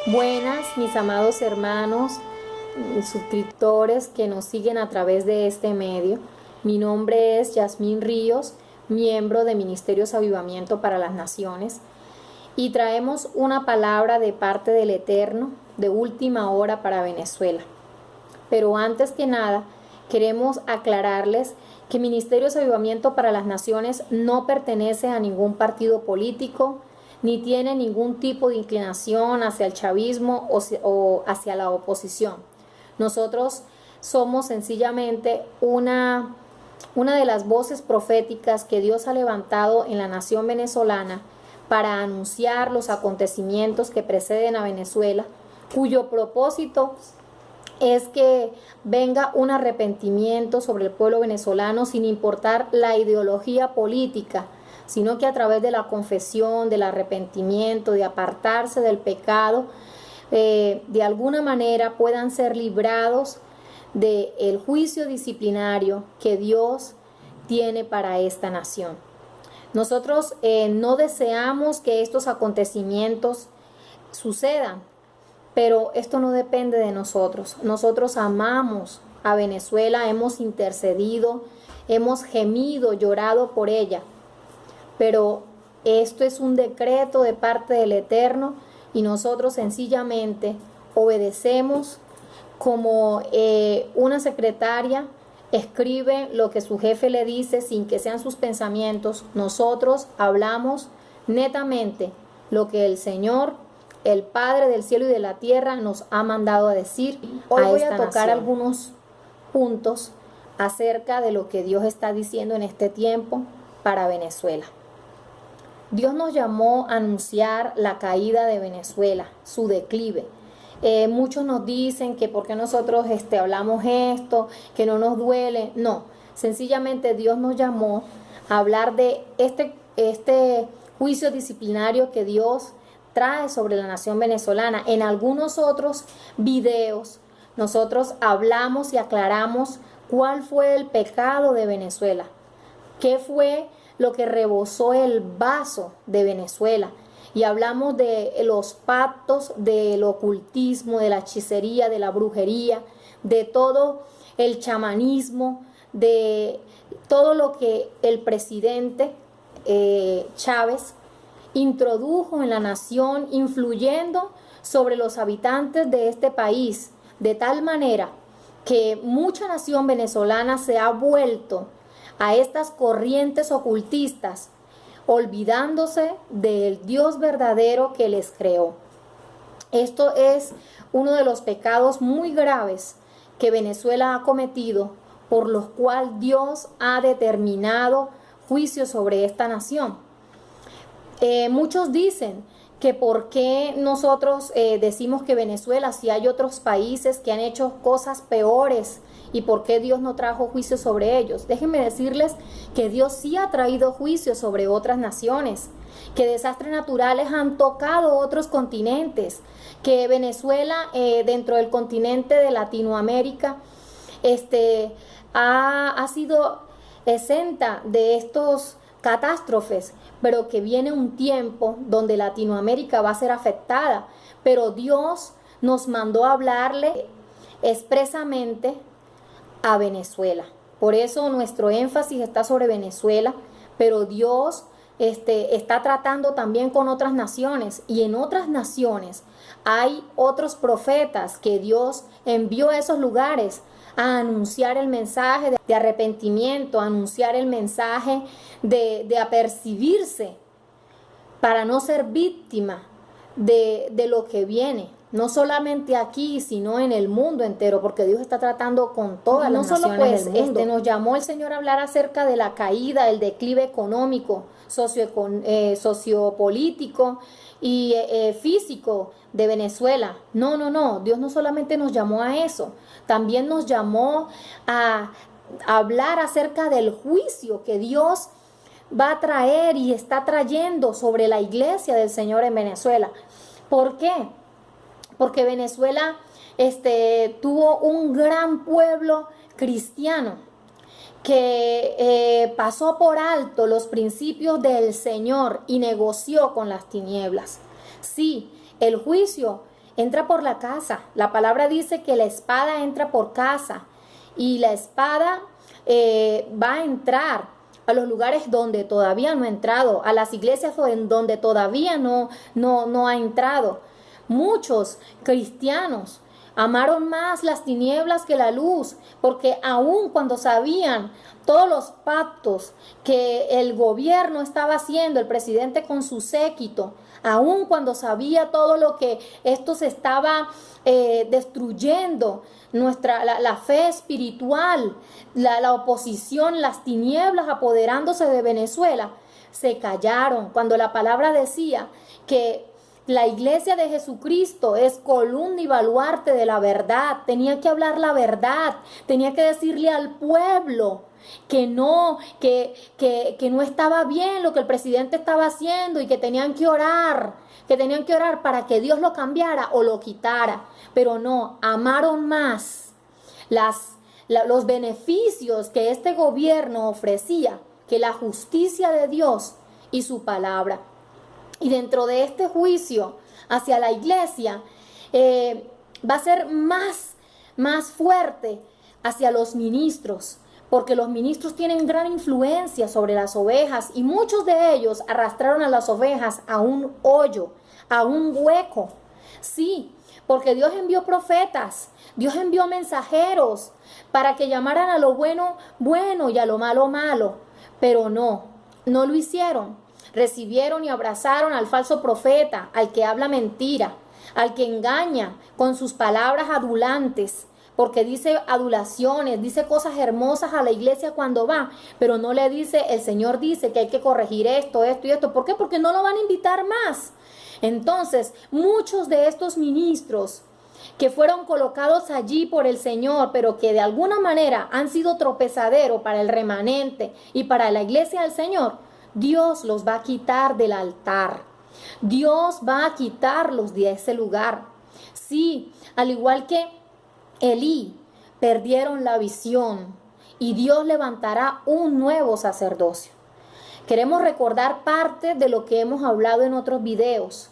Buenas, mis amados hermanos, suscriptores que nos siguen a través de este medio. Mi nombre es Yasmín Ríos, miembro de Ministerios Avivamiento para las Naciones, y traemos una palabra de parte del Eterno de última hora para Venezuela. Pero antes que nada, queremos aclararles que Ministerios Avivamiento para las Naciones no pertenece a ningún partido político, ni tiene ningún tipo de inclinación hacia el chavismo o hacia la oposición. Nosotros somos sencillamente una de las voces proféticas que Dios ha levantado en la nación venezolana para anunciar los acontecimientos que preceden a Venezuela, cuyo propósito es que venga un arrepentimiento sobre el pueblo venezolano sin importar la ideología política, sino que a través de la confesión, del arrepentimiento, de apartarse del pecado, de alguna manera puedan ser librados del juicio disciplinario que Dios tiene para esta nación. Nosotros no deseamos que estos acontecimientos sucedan, pero esto no depende de nosotros. Nosotros amamos a Venezuela, hemos intercedido, hemos gemido, llorado por ella. Pero esto es un decreto de parte del Eterno y nosotros sencillamente obedecemos como una secretaria escribe lo que su jefe le dice sin que sean sus pensamientos. Nosotros hablamos netamente lo que el Señor, el Padre del cielo y de la tierra, nos ha mandado a decir. Hoy voy a tocar algunos puntos acerca de lo que Dios está diciendo en este tiempo para Venezuela. Dios nos llamó a anunciar la caída de Venezuela, su declive. Muchos nos dicen que por qué nosotros hablamos esto, que no nos duele. No, sencillamente Dios nos llamó a hablar de este juicio disciplinario que Dios trae sobre la nación venezolana. En algunos otros videos nosotros hablamos y aclaramos cuál fue el pecado de Venezuela, qué fue lo que rebosó el vaso de Venezuela, y hablamos de los pactos, del ocultismo, de la hechicería, de la brujería, de todo el chamanismo, de todo lo que el presidente Chávez introdujo en la nación, influyendo sobre los habitantes de este país, de tal manera que mucha nación venezolana se ha vuelto a estas corrientes ocultistas, olvidándose del Dios verdadero que les creó. Esto es uno de los pecados muy graves que Venezuela ha cometido, por los cuales Dios ha determinado juicio sobre esta nación. Muchos dicen que por qué nosotros decimos que Venezuela, si hay otros países que han hecho cosas peores, y por qué Dios no trajo juicio sobre ellos. Déjenme decirles que Dios sí ha traído juicio sobre otras naciones, que desastres naturales han tocado otros continentes, que Venezuela dentro del continente de Latinoamérica ha sido exenta de estos catástrofes, pero que viene un tiempo donde Latinoamérica va a ser afectada. Pero Dios nos mandó a hablarle expresamente a Venezuela. Por eso nuestro énfasis está sobre Venezuela, pero Dios está tratando también con otras naciones, y en otras naciones hay otros profetas que Dios envió a esos lugares a anunciar el mensaje de arrepentimiento, a anunciar el mensaje de apercibirse para no ser víctima de lo que viene. No solamente aquí, sino en el mundo entero, porque Dios está tratando con todas las naciones del mundo. Nos llamó el Señor a hablar acerca de la caída, el declive económico, sociopolítico y físico de Venezuela. No, Dios no solamente nos llamó a eso, también nos llamó a hablar acerca del juicio que Dios va a traer y está trayendo sobre la iglesia del Señor en Venezuela. ¿Por qué? Porque Venezuela tuvo un gran pueblo cristiano que pasó por alto los principios del Señor y negoció con las tinieblas. Sí, el juicio entra por la casa. La palabra dice que la espada entra por casa y la espada va a entrar a los lugares donde todavía no ha entrado, a las iglesias en donde todavía no ha entrado. Muchos cristianos amaron más las tinieblas que la luz, porque aun cuando sabían todos los pactos que el gobierno estaba haciendo, el presidente con su séquito, aun cuando sabía todo lo que esto se estaba destruyendo, la fe espiritual, la oposición, las tinieblas apoderándose de Venezuela, se callaron cuando la palabra decía que la iglesia de Jesucristo es columna y baluarte de la verdad. Tenía que hablar la verdad, tenía que decirle al pueblo que no estaba bien lo que el presidente estaba haciendo y que tenían que orar para que Dios lo cambiara o lo quitara. Pero no, amaron más los beneficios que este gobierno ofrecía que la justicia de Dios y su palabra. Y dentro de este juicio hacia la iglesia va a ser más fuerte hacia los ministros, porque los ministros tienen gran influencia sobre las ovejas y muchos de ellos arrastraron a las ovejas a un hoyo, a un hueco. Sí, porque Dios envió profetas, Dios envió mensajeros para que llamaran a lo bueno, bueno y a lo malo, malo, pero no lo hicieron. Recibieron y abrazaron al falso profeta, al que habla mentira, al que engaña con sus palabras adulantes, porque dice adulaciones, dice cosas hermosas a la iglesia cuando va, pero no le dice, el Señor dice que hay que corregir esto, esto y esto. ¿Por qué? Porque no lo van a invitar más. Entonces, muchos de estos ministros que fueron colocados allí por el Señor, pero que de alguna manera han sido tropezadero para el remanente y para la iglesia del Señor, Dios los va a quitar del altar. Dios va a quitarlos de ese lugar. Sí, al igual que Elí, perdieron la visión y Dios levantará un nuevo sacerdocio. Queremos recordar parte de lo que hemos hablado en otros videos.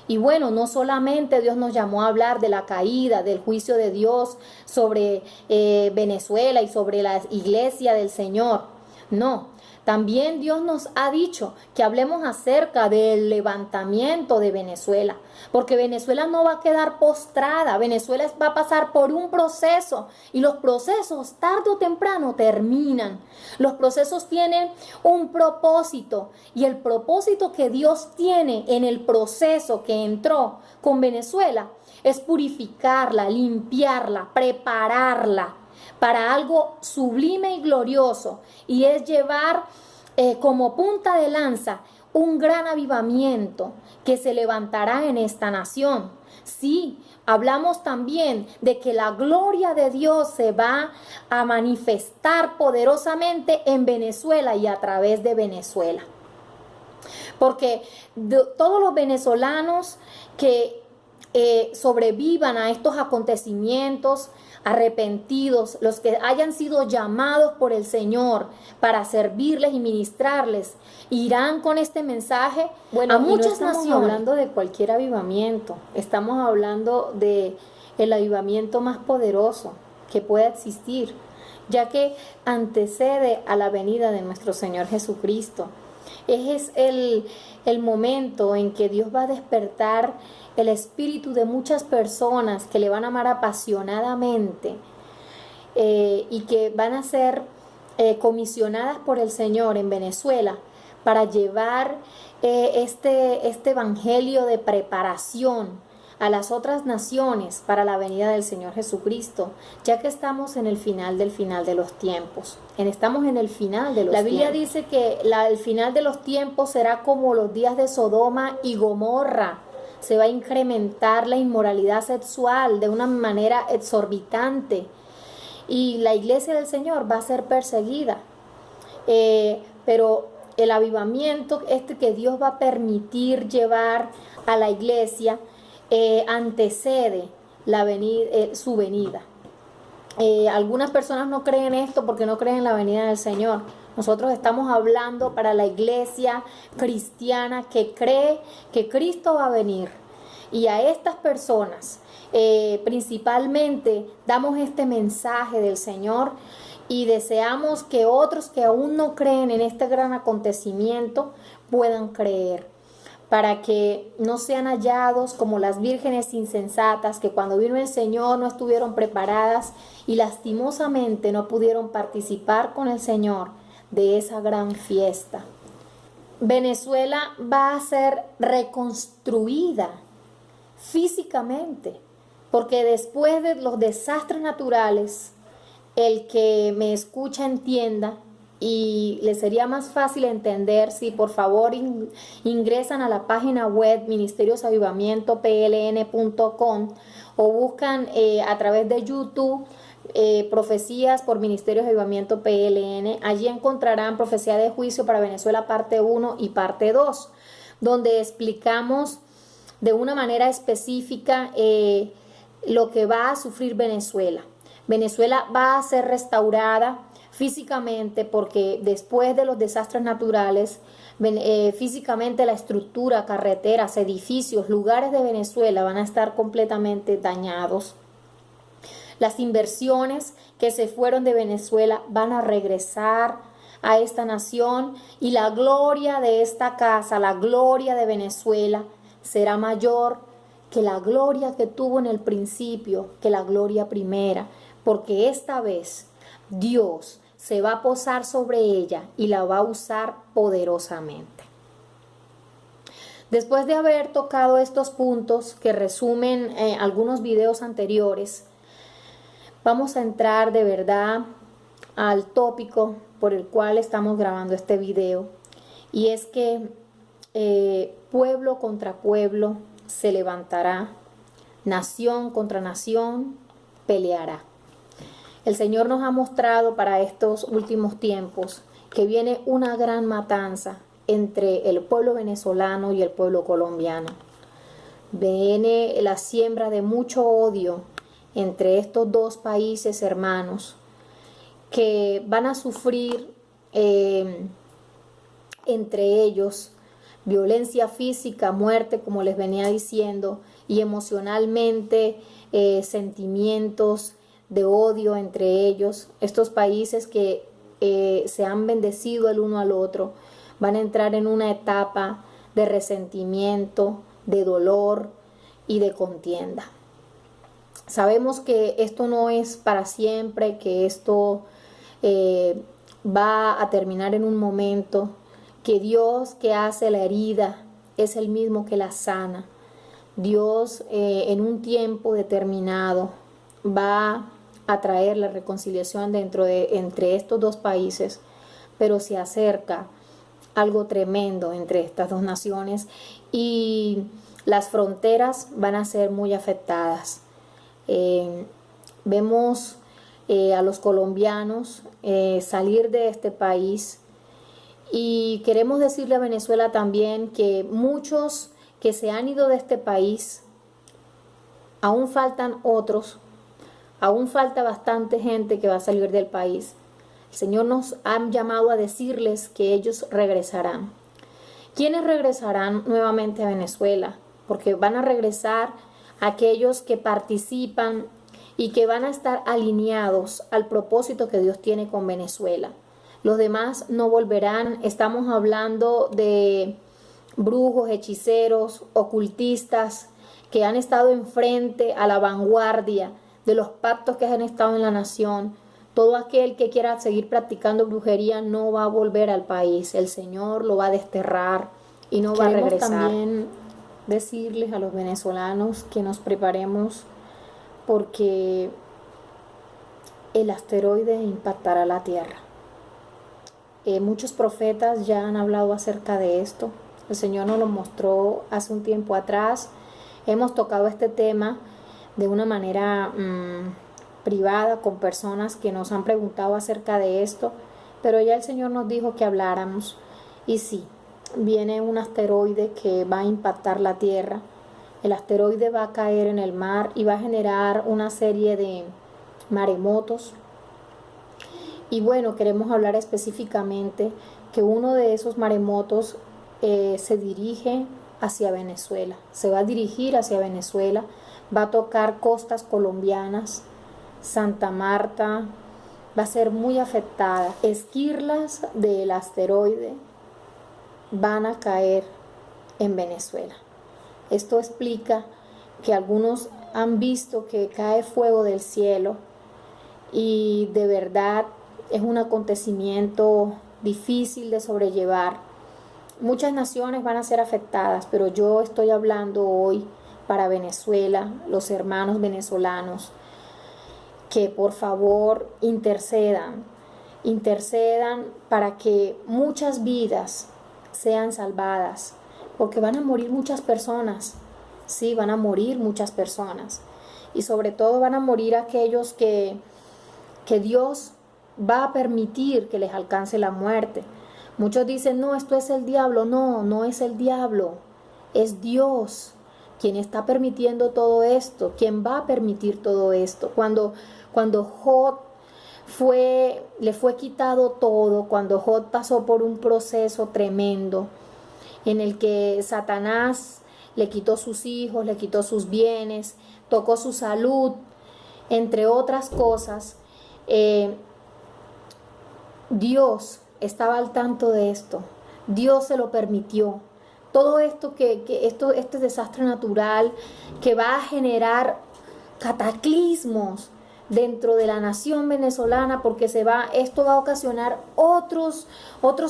Y bueno, no solamente Dios nos llamó a hablar de la caída, del juicio de Dios sobre Venezuela y sobre la iglesia del Señor. No. También Dios nos ha dicho que hablemos acerca del levantamiento de Venezuela, porque Venezuela no va a quedar postrada, Venezuela va a pasar por un proceso y los procesos tarde o temprano terminan. Los procesos tienen un propósito y el propósito que Dios tiene en el proceso que entró con Venezuela es purificarla, limpiarla, prepararla para algo sublime y glorioso, y es llevar como punta de lanza un gran avivamiento que se levantará en esta nación. Sí, hablamos también de que la gloria de Dios se va a manifestar poderosamente en Venezuela y a través de Venezuela. Porque todos los venezolanos que sobrevivan a estos acontecimientos, arrepentidos, los que hayan sido llamados por el Señor para servirles y ministrarles, irán con este mensaje a muchas naciones. No estamos hablando de cualquier avivamiento, estamos hablando de el avivamiento más poderoso que pueda existir, ya que antecede a la venida de nuestro Señor Jesucristo. Es el momento en que Dios va a despertar el espíritu de muchas personas que le van a amar apasionadamente y que van a ser comisionadas por el Señor en Venezuela para llevar este evangelio de preparación a las otras naciones para la venida del Señor Jesucristo, ya que estamos en el final de los tiempos. Estamos en el final de los tiempos. La Biblia dice que el final de los tiempos será como los días de Sodoma y Gomorra. Se va a incrementar la inmoralidad sexual de una manera exorbitante y la iglesia del Señor va a ser perseguida. Pero el avivamiento que Dios va a permitir llevar a la iglesia antecede su venida. Algunas personas no creen esto porque no creen en la venida del Señor. Nosotros estamos hablando para la iglesia cristiana que cree que Cristo va a venir, Y a estas personas principalmente damos este mensaje del Señor y deseamos que otros que aún no creen en este gran acontecimiento puedan creer, para que no sean hallados como las vírgenes insensatas que cuando vino el Señor no estuvieron preparadas y lastimosamente no pudieron participar con el Señor de esa gran fiesta. Venezuela va a ser reconstruida físicamente, porque después de los desastres naturales, el que me escucha entienda, y le sería más fácil entender si por favor ingresan a la página web ministeriosavivamientopln.com o buscan a través de YouTube Profecías por Ministerios de Avivamiento PLN. Allí encontrarán Profecía de Juicio para Venezuela parte 1 y parte 2, donde explicamos de una manera específica lo que va a sufrir Venezuela. Venezuela va a ser restaurada físicamente porque después de los desastres naturales, físicamente la estructura, carreteras, edificios, lugares de Venezuela van a estar completamente dañados. Las inversiones que se fueron de Venezuela van a regresar a esta nación y la gloria de esta casa, la gloria de Venezuela, será mayor que la gloria que tuvo en el principio, que la gloria primera, porque esta vez Dios se va a posar sobre ella y la va a usar poderosamente. Después de haber tocado estos puntos que resumen algunos videos anteriores, vamos a entrar de verdad al tópico por el cual estamos grabando este video, y es que pueblo contra pueblo se levantará, nación contra nación peleará. El Señor nos ha mostrado para estos últimos tiempos que viene una gran matanza entre el pueblo venezolano y el pueblo colombiano. Viene la siembra de mucho odio entre estos dos países hermanos que van a sufrir entre ellos violencia física, muerte, como les venía diciendo, y emocionalmente sentimientos de odio entre ellos. Estos países que se han bendecido el uno al otro van a entrar en una etapa de resentimiento, de dolor y de contienda. Sabemos que esto no es para siempre, que esto va a terminar en un momento, que Dios que hace la herida es el mismo que la sana. Dios en un tiempo determinado va a traer la reconciliación entre estos dos países, pero se acerca algo tremendo entre estas dos naciones y las fronteras van a ser muy afectadas. Vemos a los colombianos salir de este país, y queremos decirle a Venezuela también que muchos que se han ido de este país, aún faltan otros, aún falta bastante gente que va a salir del país. El Señor nos ha llamado a decirles que ellos regresarán. ¿Quiénes regresarán nuevamente a Venezuela? Porque van a regresar aquellos que participan y que van a estar alineados al propósito que Dios tiene con Venezuela. Los demás no volverán. Estamos hablando de brujos, hechiceros, ocultistas que han estado enfrente a la vanguardia de los pactos que han estado en la nación. Todo aquel que quiera seguir practicando brujería no va a volver al país. El Señor lo va a desterrar y no va a regresar. También decirles a los venezolanos que nos preparemos porque el asteroide impactará la Tierra. Muchos profetas ya han hablado acerca de esto. El Señor nos lo mostró hace un tiempo atrás. Hemos tocado este tema de una manera privada con personas que nos han preguntado acerca de esto, pero ya el Señor nos dijo que habláramos. Y sí, viene un asteroide que va a impactar la Tierra. El asteroide va a caer en el mar y va a generar una serie de maremotos. Y bueno, queremos hablar específicamente que uno de esos maremotos se dirige hacia Venezuela, se va a dirigir hacia Venezuela, va a tocar costas colombianas, Santa Marta va a ser muy afectada. Esquirlas del asteroide van a caer en Venezuela. Esto explica que algunos han visto que cae fuego del cielo y de verdad es un acontecimiento difícil de sobrellevar. Muchas naciones van a ser afectadas, pero yo estoy hablando hoy para Venezuela, los hermanos venezolanos, que por favor intercedan para que muchas vidas sean salvadas, porque van a morir muchas personas, sí, van a morir muchas personas, y sobre todo van a morir aquellos que Dios va a permitir que les alcance la muerte. Muchos dicen, no, esto es el diablo. No, no es el diablo, es Dios quien está permitiendo todo esto, quien va a permitir todo esto. Cuando Job le fue quitado todo, cuando Job pasó por un proceso tremendo en el que Satanás le quitó sus hijos, le quitó sus bienes, tocó su salud, entre otras cosas, Dios estaba al tanto de esto, Dios se lo permitió. Todo esto este desastre natural que va a generar cataclismos dentro de la nación venezolana, porque esto va a ocasionar otros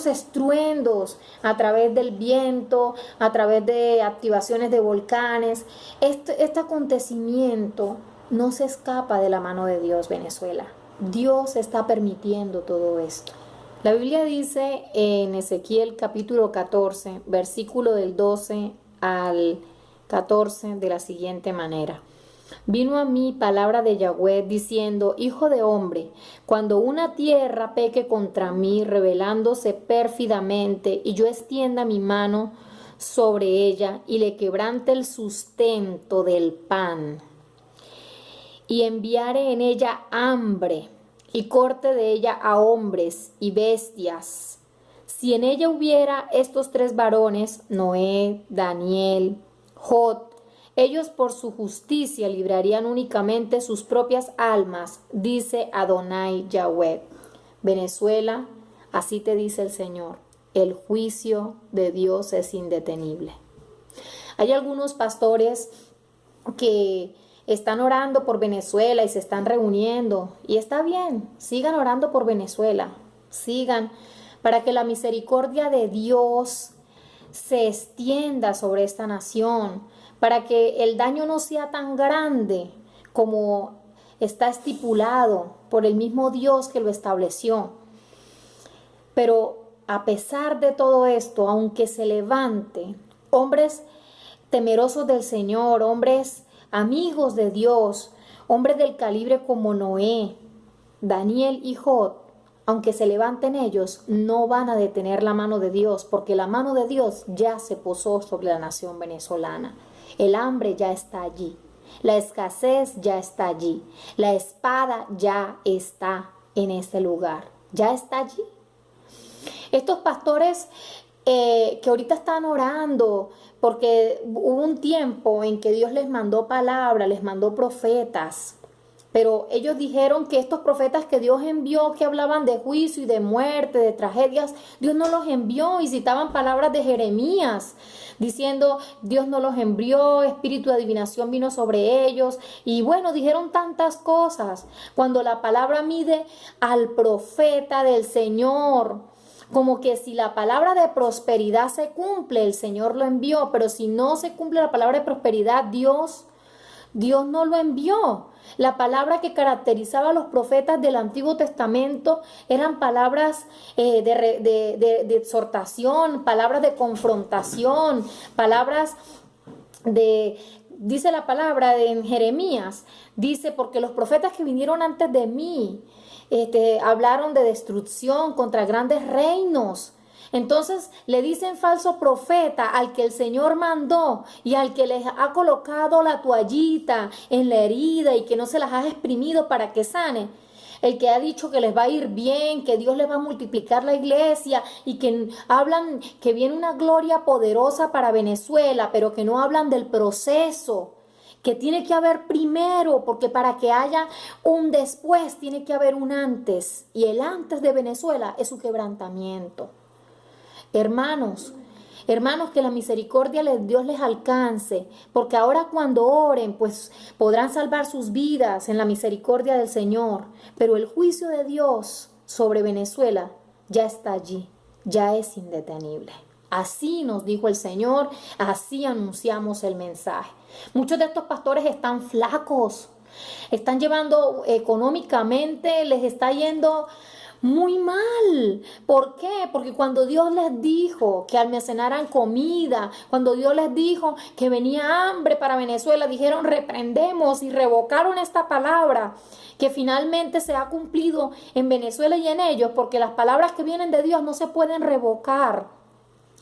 estruendos a través del viento, a través de activaciones de volcanes. Este acontecimiento no se escapa de la mano de Dios, Venezuela. Dios está permitiendo todo esto. La Biblia dice en Ezequiel capítulo 14, versículo del 12 al 14 de la siguiente manera. Vino a mí palabra de Yahweh diciendo, hijo de hombre, cuando una tierra peque contra mí, rebelándose pérfidamente, y yo extienda mi mano sobre ella y le quebrante el sustento del pan, y enviare en ella hambre, y corte de ella a hombres y bestias. Si en ella hubiera estos tres varones, Noé, Daniel, Jod, ellos por su justicia librarían únicamente sus propias almas, dice Adonai Yahweh. Venezuela, así te dice el Señor, el juicio de Dios es indetenible. Hay algunos pastores que están orando por Venezuela y se están reuniendo, y está bien, sigan orando por Venezuela, sigan, para que la misericordia de Dios se extienda sobre esta nación, para que el daño no sea tan grande como está estipulado por el mismo Dios que lo estableció. Pero a pesar de todo esto, aunque se levante hombres temerosos del Señor, hombres amigos de Dios, hombres del calibre como Noé, Daniel y Jod, aunque se levanten ellos, no van a detener la mano de Dios, porque la mano de Dios ya se posó sobre la nación venezolana. El hambre ya está allí, la escasez ya está allí, la espada ya está en este lugar, ya está allí. Estos pastores que ahorita están orando, porque hubo un tiempo en que Dios les mandó palabra, les mandó profetas, pero ellos dijeron que estos profetas que Dios envió, que hablaban de juicio y de muerte, de tragedias, Dios no los envió, y citaban palabras de Jeremías, diciendo, Dios no los envió, espíritu de adivinación vino sobre ellos, y bueno, dijeron tantas cosas, cuando la palabra mide al profeta del Señor, como que si la palabra de prosperidad se cumple, el Señor lo envió, pero si no se cumple la palabra de prosperidad, Dios no lo envió. La palabra que caracterizaba a los profetas del Antiguo Testamento eran palabras de exhortación, palabras de confrontación, palabras dice la palabra en Jeremías, dice, porque los profetas que vinieron antes de mí, hablaron de destrucción contra grandes reinos. Entonces le dicen falso profeta al que el Señor mandó y al que les ha colocado la toallita en la herida y que no se las ha exprimido para que sane. el que ha dicho que les va a ir bien, que Dios les va a multiplicar la iglesia y que hablan que viene una gloria poderosa para Venezuela, pero que no hablan del proceso que tiene que haber primero, porque para que haya un después tiene que haber un antes, y el antes de Venezuela es su quebrantamiento. Hermanos, que la misericordia de Dios les alcance, porque ahora cuando oren, pues podrán salvar sus vidas en la misericordia del Señor, pero el juicio de Dios sobre Venezuela ya está allí, ya es indetenible. Así nos dijo el Señor, así anunciamos el mensaje. Muchos de estos pastores están flacos, están llevando económicamente, les está yendo muy mal. ¿Por qué? Porque cuando Dios les dijo que almacenaran comida, cuando Dios les dijo que venía hambre para Venezuela, dijeron reprendemos y revocaron esta palabra que finalmente se ha cumplido en Venezuela y en ellos, porque las palabras que vienen de Dios no se pueden revocar.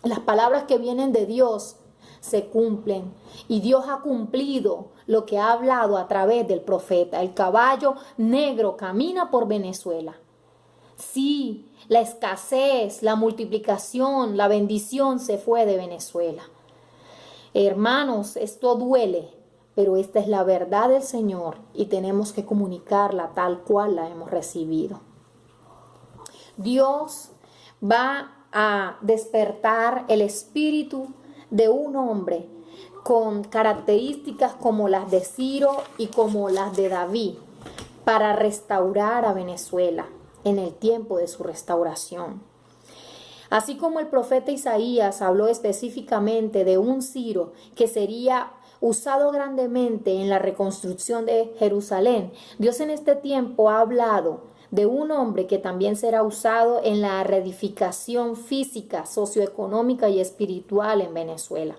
Las palabras que vienen de Dios se cumplen y Dios ha cumplido lo que ha hablado a través del profeta. El caballo negro camina por Venezuela. Sí, la escasez, la multiplicación, la bendición se fue de Venezuela. Hermanos, esto duele, pero esta es la verdad del Señor y tenemos que comunicarla tal cual la hemos recibido. Dios va a despertar el espíritu de un hombre con características como las de Ciro y como las de David para restaurar a Venezuela en el tiempo de su restauración. Así como el profeta Isaías habló específicamente de un Ciro que sería usado grandemente en la reconstrucción de Jerusalén, Dios en este tiempo ha hablado de un hombre que también será usado en la reedificación física, socioeconómica y espiritual en Venezuela.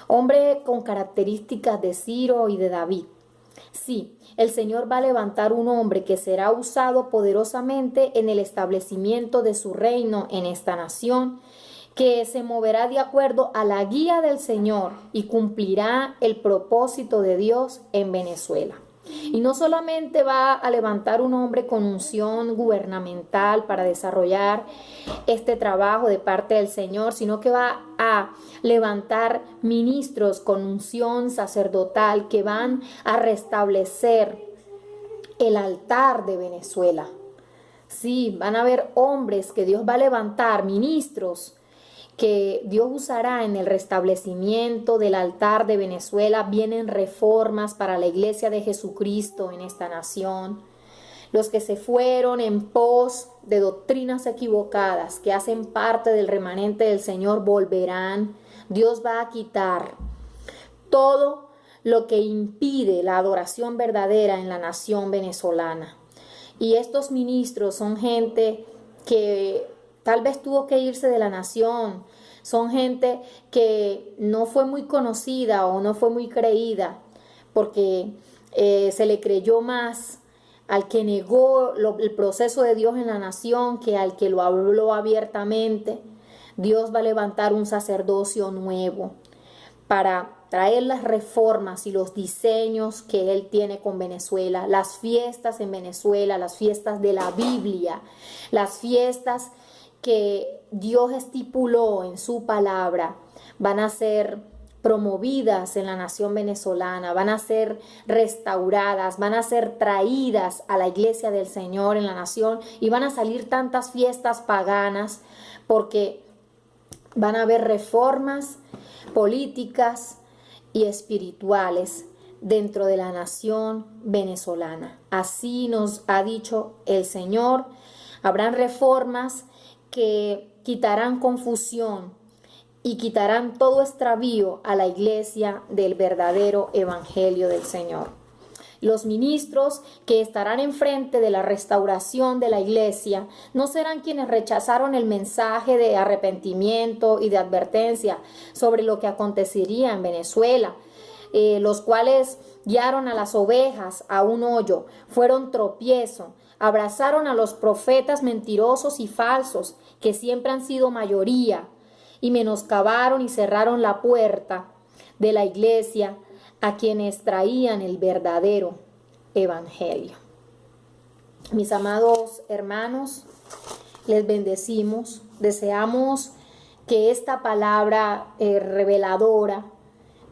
Hombre con características de Ciro y de David. Sí, el Señor va a levantar un hombre que será usado poderosamente en el establecimiento de su reino en esta nación, que se moverá de acuerdo a la guía del Señor y cumplirá el propósito de Dios en Venezuela. Y no solamente va a levantar un hombre con unción gubernamental para desarrollar este trabajo de parte del Señor, sino que va a levantar ministros con unción sacerdotal que van a restablecer el altar de Venezuela. Sí, van a haber hombres que Dios va a levantar, ministros que Dios usará en el restablecimiento del altar de Venezuela. Vienen reformas para la iglesia de Jesucristo en esta nación. Los que se fueron en pos de doctrinas equivocadas que hacen parte del remanente del Señor volverán. Dios va a quitar todo lo que impide la adoración verdadera en la nación venezolana. Y estos ministros son gente que tal vez tuvo que irse de la nación, son gente que no fue muy conocida o no fue muy creída, porque se le creyó más al que negó el proceso de Dios en la nación que al que lo habló abiertamente. Dios va a levantar un sacerdocio nuevo para traer las reformas y los diseños que Él tiene con Venezuela, las fiestas en Venezuela, las fiestas de la Biblia, las fiestas que Dios estipuló en su palabra, van a ser promovidas en la nación venezolana, van a ser restauradas, van a ser traídas a la iglesia del Señor en la nación y van a salir tantas fiestas paganas porque van a haber reformas políticas y espirituales dentro de la nación venezolana. Así nos ha dicho el Señor. Habrán reformas que quitarán confusión y quitarán todo extravío a la iglesia del verdadero evangelio del Señor. Los ministros que estarán enfrente de la restauración de la iglesia no serán quienes rechazaron el mensaje de arrepentimiento y de advertencia sobre lo que acontecería en Venezuela, los cuales guiaron a las ovejas a un hoyo, fueron tropiezo, abrazaron a los profetas mentirosos y falsos, que siempre han sido mayoría, y menoscabaron y cerraron la puerta de la iglesia a quienes traían el verdadero evangelio. Mis amados hermanos, les bendecimos. Deseamos que esta palabra reveladora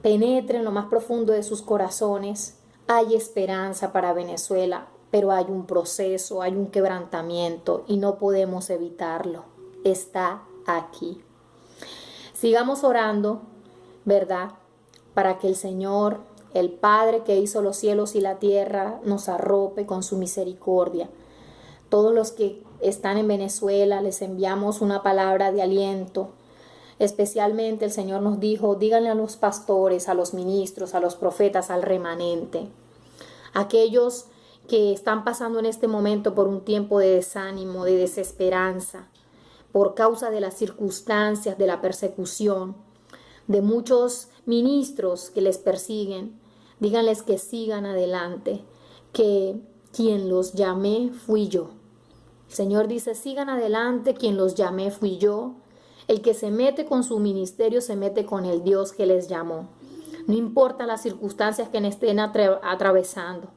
penetre en lo más profundo de sus corazones. Hay esperanza para Venezuela, pero hay un proceso, hay un quebrantamiento y no podemos evitarlo. Está aquí. Sigamos orando, ¿verdad? Para que el Señor, el Padre que hizo los cielos y la tierra, nos arrope con su misericordia. Todos los que están en Venezuela les enviamos una palabra de aliento. Especialmente el Señor nos dijo, díganle a los pastores, a los ministros, a los profetas, al remanente. Aquellos que están pasando en este momento por un tiempo de desánimo, de desesperanza, por causa de las circunstancias, de la persecución, de muchos ministros que les persiguen, díganles que sigan adelante, que quien los llamé fui yo. El Señor dice, sigan adelante, quien los llamé fui yo. El que se mete con su ministerio se mete con el Dios que les llamó. No importa las circunstancias que estén atravesando.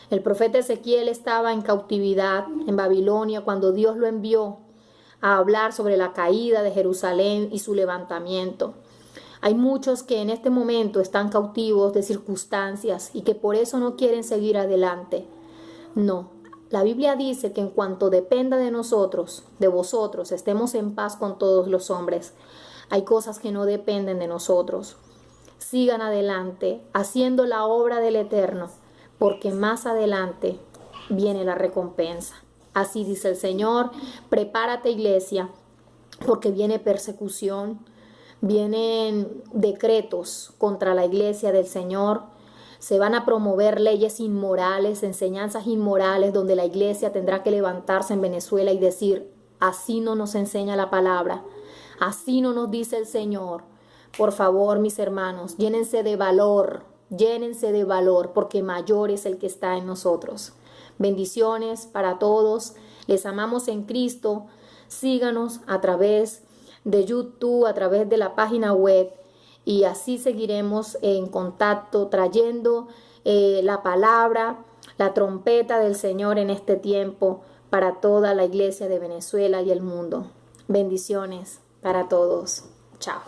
El profeta Ezequiel estaba en cautividad en Babilonia cuando Dios lo envió a hablar sobre la caída de Jerusalén y su levantamiento. Hay muchos que en este momento están cautivos de circunstancias y que por eso no quieren seguir adelante. No, la Biblia dice que en cuanto dependa de nosotros, de vosotros, estemos en paz con todos los hombres. Hay cosas que no dependen de nosotros. Sigan adelante, haciendo la obra del Eterno, porque más adelante viene la recompensa. Así dice el Señor, prepárate iglesia, porque viene persecución, vienen decretos contra la iglesia del Señor, se van a promover leyes inmorales, enseñanzas inmorales, donde la iglesia tendrá que levantarse en Venezuela y decir, así no nos enseña la palabra, así no nos dice el Señor. Por favor, mis hermanos, llénense de valor, porque mayor es el que está en nosotros. Bendiciones para todos, les amamos en Cristo. Síganos a través de YouTube, a través de la página web, y así seguiremos en contacto trayendo la palabra, la trompeta del Señor en este tiempo para toda la iglesia de Venezuela y el mundo. Bendiciones para todos. Chao.